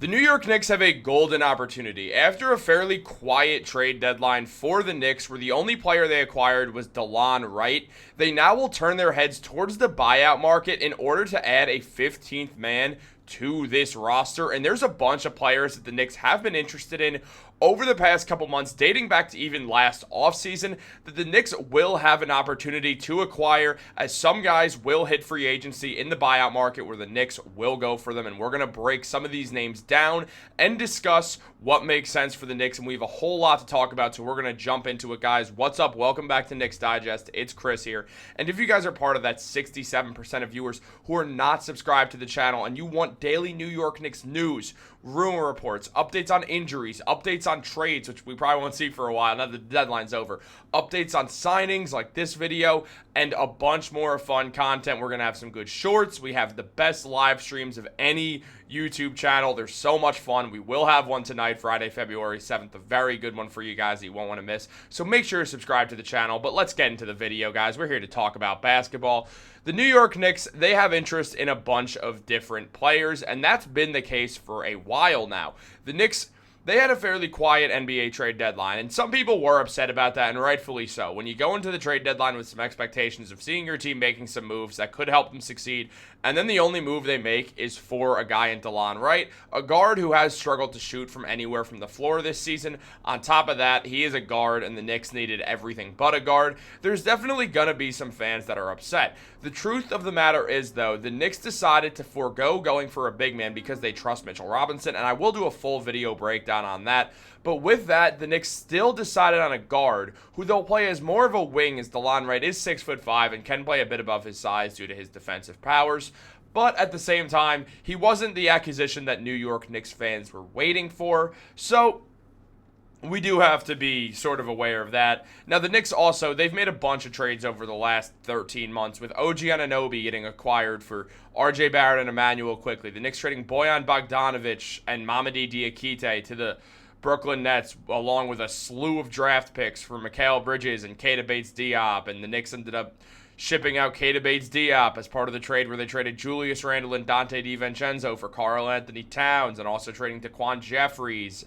The New York Knicks have a golden opportunity. After a fairly quiet trade deadline for the Knicks, where the only player they acquired was DeLon Wright, they now will turn their heads towards the buyout market in order to add a 15th man to this roster. And there's a bunch of players that the Knicks have been interested in over the past couple months, dating back to even last offseason, that the Knicks will have an opportunity to acquire, as some guys will hit free agency in the buyout market where the Knicks will go for them. And we're going to break some of these names down and discuss what makes sense for the Knicks. And we have a whole lot to talk about, so we're going to jump into it, guys. What's up? Welcome back to Knicks Digest. It's Chris here. And if you guys are part of that 67% of viewers who are not subscribed to the channel and you want daily New York Knicks news, rumor reports, updates on injuries, updates on trades, which we probably won't see for a while now that the deadline's over, updates on signings like this video, and a bunch more fun content. We're going to have some good shorts. We have the best live streams of any YouTube channel. There's so much fun. We will have one tonight, Friday, February 7th, a very good one for you guys that you won't want to miss. So make sure to subscribe to the channel. But let's get into the video, guys. We're here to talk about basketball. The New York Knicks, they have interest in a bunch of different players, and that's been the case for a while now. The Knicks, they had a fairly quiet NBA trade deadline, and some people were upset about that, and rightfully so. When you go into the trade deadline with some expectations of seeing your team making some moves that could help them succeed, and then the only move they make is for a guy in DeLon Wright, a guard who has struggled to shoot from anywhere from the floor this season. On top of that, he is a guard, and the Knicks needed everything but a guard. There's definitely going to be some fans that are upset. The truth of the matter is, though, the Knicks decided to forego going for a big man because they trust Mitchell Robinson, and I will do a full video breakdown on that. But with that, the Knicks still decided on a guard who they'll play as more of a wing, as DeLon Wright is 6'5" and can play a bit above his size due to his defensive powers. But at the same time, he wasn't the acquisition that New York Knicks fans were waiting for. So we do have to be sort of aware of that. Now, the Knicks also, they've made a bunch of trades over the last 13 months, with OG Anunoby getting acquired for RJ Barrett and Emmanuel Quickly. The Knicks trading Bojan Bogdanovic and Mamadi Diakite to the Brooklyn Nets, along with a slew of draft picks for Mikal Bridges and Keita Bates-Diop. And the Knicks ended up shipping out Keita Bates-Diop as part of the trade where they traded Julius Randle and Dante DiVincenzo for Karl Anthony Towns, and also trading Daquan Jeffries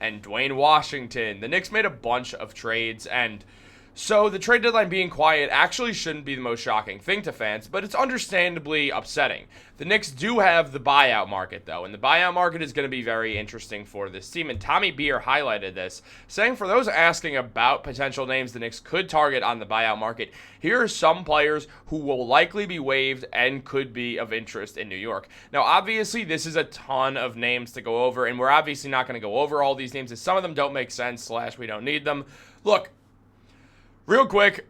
and Dwayne Washington. The Knicks made a bunch of trades, and so the trade deadline being quiet actually shouldn't be the most shocking thing to fans, but it's understandably upsetting. The Knicks do have the buyout market, though, and the buyout market is going to be very interesting for this team. And Tommy Beer highlighted this, saying for those asking about potential names the Knicks could target on the buyout market, here are some players who will likely be waived and could be of interest in New York. Now, obviously, this is a ton of names to go over, and we're obviously not going to go over all these names, as some of them don't make sense, / we don't need them. Look, real quick,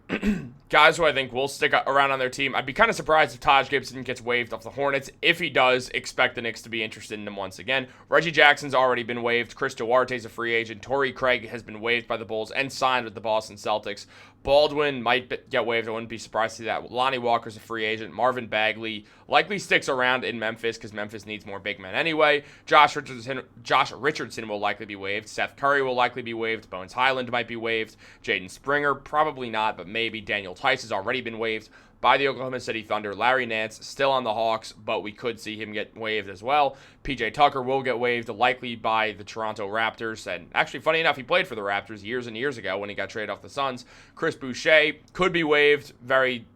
guys who I think will stick around on their team. I'd be kind of surprised if Taj Gibson gets waived off the Hornets. If he does, expect the Knicks to be interested in him once again. Reggie Jackson's already been waived. Chris Duarte's a free agent. Torrey Craig has been waived by the Bulls and signed with the Boston Celtics. Baldwin might get waived. I wouldn't be surprised to see that. Lonnie Walker's a free agent. Marvin Bagley likely sticks around in Memphis because Memphis needs more big men anyway. Josh Richardson will likely be waived. Seth Curry will likely be waived. Bones Highland might be waived. Jaden Springer, probably not, but maybe. Daniel Tice has already been waived by the Oklahoma City Thunder. Larry Nance still on the Hawks, but we could see him get waived as well. PJ Tucker will get waived, likely by the Toronto Raptors. And actually, funny enough, he played for the Raptors years and years ago when he got traded off the Suns. Chris Boucher could be waived. Very,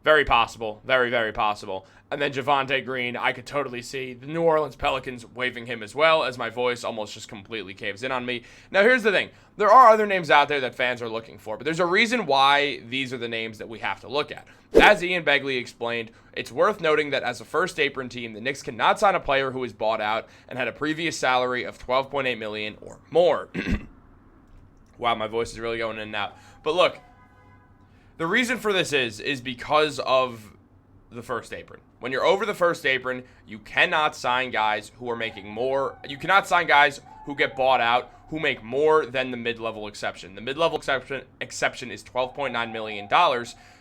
very possible. Very, very possible. And then Javonte Green, I could totally see the New Orleans Pelicans waiving him as well, as my voice almost just completely caves in on me. Now, here's the thing. There are other names out there that fans are looking for, but there's a reason why these are the names that we have to look at. As Ian Begley explained, it's worth noting that as a first apron team, the Knicks cannot sign a player who is bought out and had a previous salary of $12.8 million or more. Wow, my voice is really going in and out. But look, the reason for this is because of the first apron. When you're over the first apron, you cannot sign guys who are making more. You cannot sign guys who get bought out who make more than the mid-level exception. The mid-level exception is $12.9 million.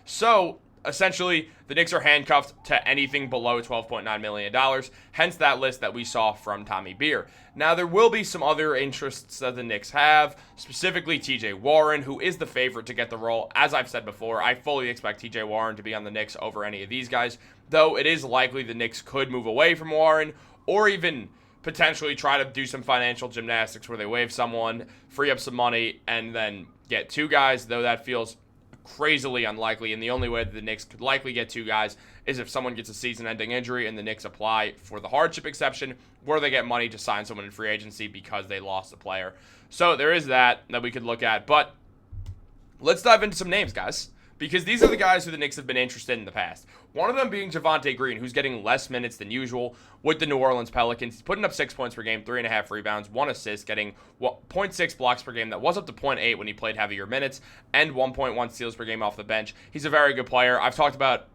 So essentially, the Knicks are handcuffed to anything below $12.9 million, hence that list that we saw from Tommy Beer. Now, there will be some other interests that the Knicks have, specifically TJ Warren, who is the favorite to get the role. As I've said before, I fully expect TJ Warren to be on the Knicks over any of these guys, though it is likely the Knicks could move away from Warren or even potentially try to do some financial gymnastics where they waive someone, free up some money, and then get 2 guys, though that feels crazily unlikely, and the only way that the Knicks could likely get 2 guys is if someone gets a season-ending injury and the Knicks apply for the hardship exception, where they get money to sign someone in free agency because they lost a player. So there is that we could look at, but let's dive into some names, guys, because these are the guys who the Knicks have been interested in the past. One of them being Javonte Green, who's getting less minutes than usual with the New Orleans Pelicans. He's putting up 6 points per game, 3.5 rebounds, 1 assist, getting 0.6 blocks per game. That was up to 0.8 when he played heavier minutes, and 1.1 steals per game off the bench. He's a very good player. I've talked about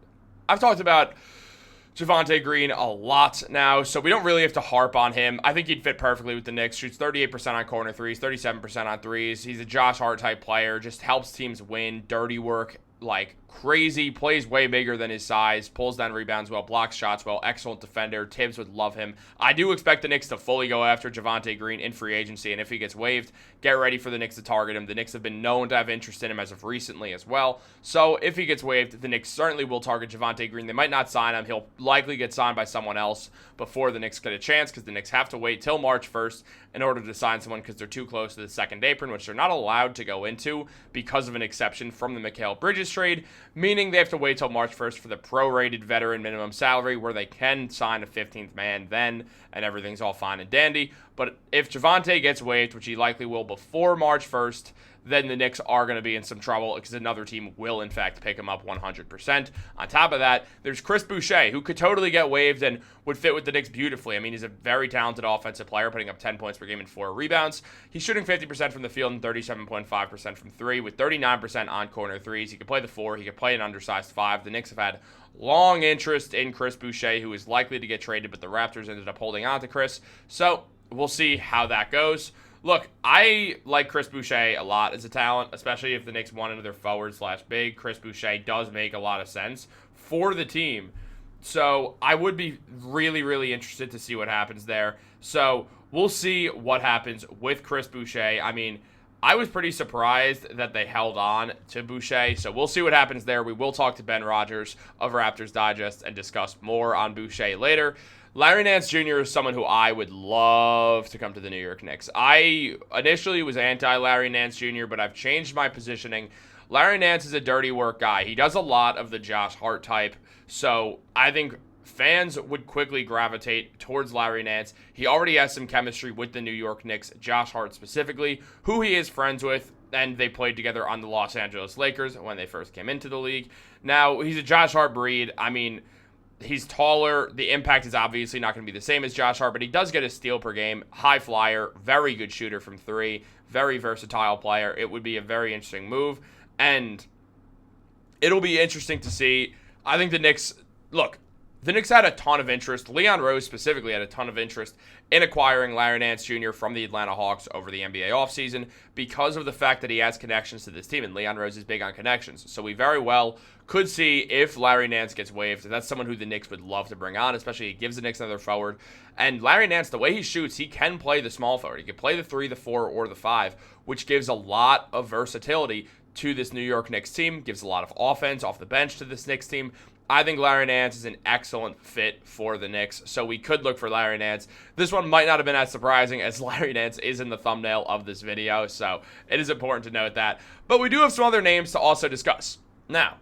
Javonte Green a lot now, so we don't really have to harp on him. I think he'd fit perfectly with the Knicks. Shoots 38% on corner threes, 37% on threes. He's a Josh Hart type player, just helps teams win, dirty work like crazy, plays way bigger than his size, pulls down rebounds well, blocks shots well, excellent defender. Tibbs would love him. I do expect the Knicks to fully go after Javonte Green in free agency, and if he gets waived, get ready for the Knicks to target him. The Knicks have been known to have interest in him as of recently as well, so if he gets waived, the Knicks certainly will target Javonte Green. They might not sign him. He'll likely get signed by someone else before the Knicks get a chance, because the Knicks have to wait till March 1st in order to sign someone because they're too close to the second apron, which they're not allowed to go into because of an exception from the Mikal Bridges trade, meaning they have to wait till March 1st for the prorated veteran minimum salary where they can sign a 15th man then, and everything's all fine and dandy. But if Javonte gets waived, which he likely will before March 1st, then the Knicks are going to be in some trouble because another team will, in fact, pick him up 100%. On top of that, there's Chris Boucher, who could totally get waived and would fit with the Knicks beautifully. I mean, he's a very talented offensive player, putting up 10 points per game and 4 rebounds. He's shooting 50% from the field and 37.5% from 3, with 39% on corner threes. He could play the 4. He could play an undersized 5. The Knicks have had long interest in Chris Boucher, who is likely to get traded, but the Raptors ended up holding on to Chris. So we'll see how that goes. Look, I like Chris Boucher a lot as a talent, especially if the Knicks want another forward/big. Chris Boucher does make a lot of sense for the team. So I would be really, really interested to see what happens there. So we'll see what happens with Chris Boucher. I mean, I was pretty surprised that they held on to Boucher, so we'll see what happens there. We will talk to Ben Rogers of Raptors Digest and discuss more on Boucher later. Larry Nance Jr. is someone who I would love to come to the New York Knicks. I initially was anti-Larry Nance Jr., but I've changed my positioning. Larry Nance is a dirty work guy. He does a lot of the Josh Hart type, so I think fans would quickly gravitate towards Larry Nance. He already has some chemistry with the New York Knicks, Josh Hart specifically, who he is friends with, and they played together on the Los Angeles Lakers when they first came into the league. Now, he's a Josh Hart breed. I mean, he's taller. The impact is obviously not going to be the same as Josh Hart, but he does get a steal per game. High flyer, very good shooter from 3, very versatile player. It would be a very interesting move, and it'll be interesting to see. I think the Knicks had a ton of interest. Leon Rose specifically had a ton of interest in acquiring Larry Nance Jr. from the Atlanta Hawks over the NBA offseason because of the fact that he has connections to this team, and Leon Rose is big on connections. So we very well could see if Larry Nance gets waived. That's someone who the Knicks would love to bring on, especially he gives the Knicks another forward. And Larry Nance, the way he shoots, he can play the small forward. He can play the 3, the 4, or the 5, which gives a lot of versatility to this New York Knicks team, gives a lot of offense off the bench to this Knicks team. I think Larry Nance is an excellent fit for the Knicks, so we could look for Larry Nance. This one might not have been as surprising as Larry Nance is in the thumbnail of this video, so it is important to note that. But we do have some other names to also discuss. Now,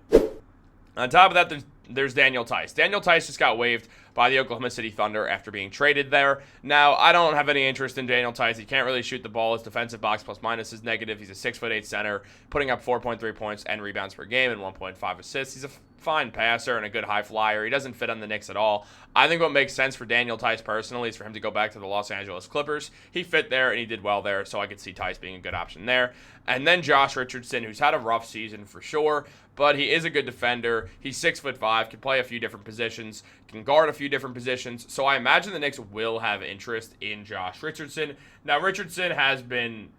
on top of that, there's Daniel Theis. Daniel Theis just got waived by the Oklahoma City Thunder after being traded there. Now, I don't have any interest in Daniel Theis. He can't really shoot the ball. His defensive box plus minus is negative. He's a 6'8" center, putting up 4.3 points and rebounds per game and 1.5 assists. He's a fine passer and a good high flyer. He doesn't fit on the Knicks at all. I think what makes sense for Daniel Theis personally is for him to go back to the Los Angeles Clippers. He fit there and he did well there, so I could see Theis being a good option there. And then Josh Richardson, who's had a rough season for sure, but he is a good defender. He's 6'5", can play a few different positions, can guard a few different positions. So I imagine the Knicks will have interest in Josh Richardson. Now, Richardson has been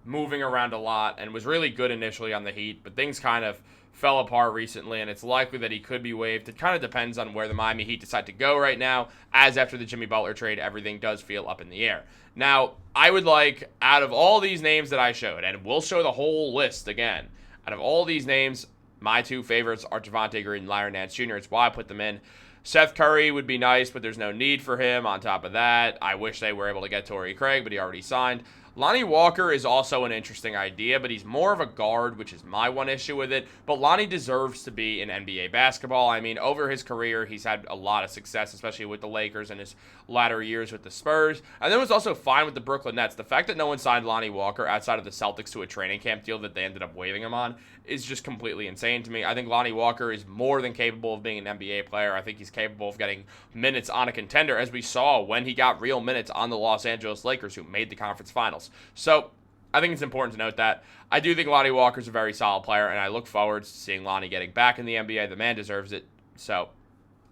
moving around a lot and was really good initially on the Heat, but things kind of fell apart recently, and it's likely that he could be waived. It kind of depends on where the Miami Heat decide to go right now, as after the Jimmy Butler trade, everything does feel up in the air. Now, I would like, out of all these names that I showed, and we'll show the whole list again, out of all these names, my 2 favorites are Javonte Green and Larry Nance Jr. It's why I put them in. Seth Curry would be nice, but there's no need for him. On top of that, I wish they were able to get Torrey Craig, but he already signed. Lonnie Walker is also an interesting idea, but he's more of a guard, which is my one issue with it. But Lonnie deserves to be in NBA basketball. I mean, over his career, he's had a lot of success, especially with the Lakers and his latter years with the Spurs. And then was also fine with the Brooklyn Nets. The fact that no one signed Lonnie Walker outside of the Celtics to a training camp deal that they ended up waiving him on is just completely insane to me. I think Lonnie Walker is more than capable of being an NBA player. I think he's capable of getting minutes on a contender, as we saw when he got real minutes on the Los Angeles Lakers, who made the conference finals. So I think it's important to note that. I do think Lonnie Walker's a very solid player, and I look forward to seeing Lonnie getting back in the NBA. The man deserves it. So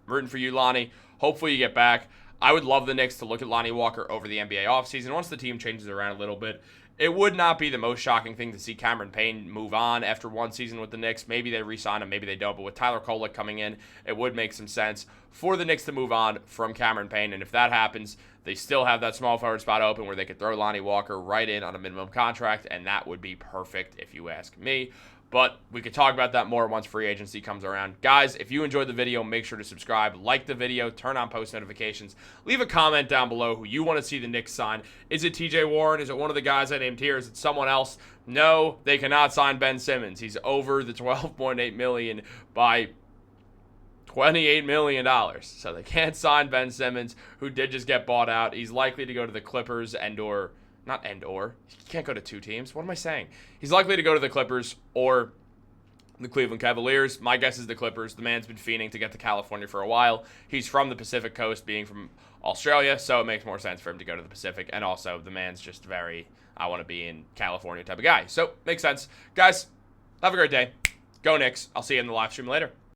I'm rooting for you, Lonnie. Hopefully you get back. I would love the Knicks to look at Lonnie Walker over the NBA offseason. Once the team changes around a little bit, it would not be the most shocking thing to see Cameron Payne move on after one season with the Knicks. Maybe they re-sign him, maybe they don't. But with Tyler Kolek coming in, it would make some sense for the Knicks to move on from Cameron Payne. And if that happens, they still have that small forward spot open where they could throw Lonnie Walker right in on a minimum contract, and that would be perfect if you ask me. But we could talk about that more once free agency comes around. Guys, if you enjoyed the video, make sure to subscribe, like the video, turn on post notifications. Leave a comment down below who you want to see the Knicks sign. Is it TJ Warren? Is it one of the guys I named here? Is it someone else? No, they cannot sign Ben Simmons. He's over the $12.8 million by $28 million. So they can't sign Ben Simmons, who did just get bought out. He's likely to go to the Clippers he can't go to two teams. What am I saying? He's likely to go to the Clippers or the Cleveland Cavaliers. My guess is the Clippers. The man's been fiending to get to California for a while. He's from the Pacific Coast, being from Australia, so it makes more sense for him to go to the Pacific. And also, the man's just very, I want to be in California type of guy. So, makes sense. Guys, have a great day. Go Knicks. I'll see you in the live stream later.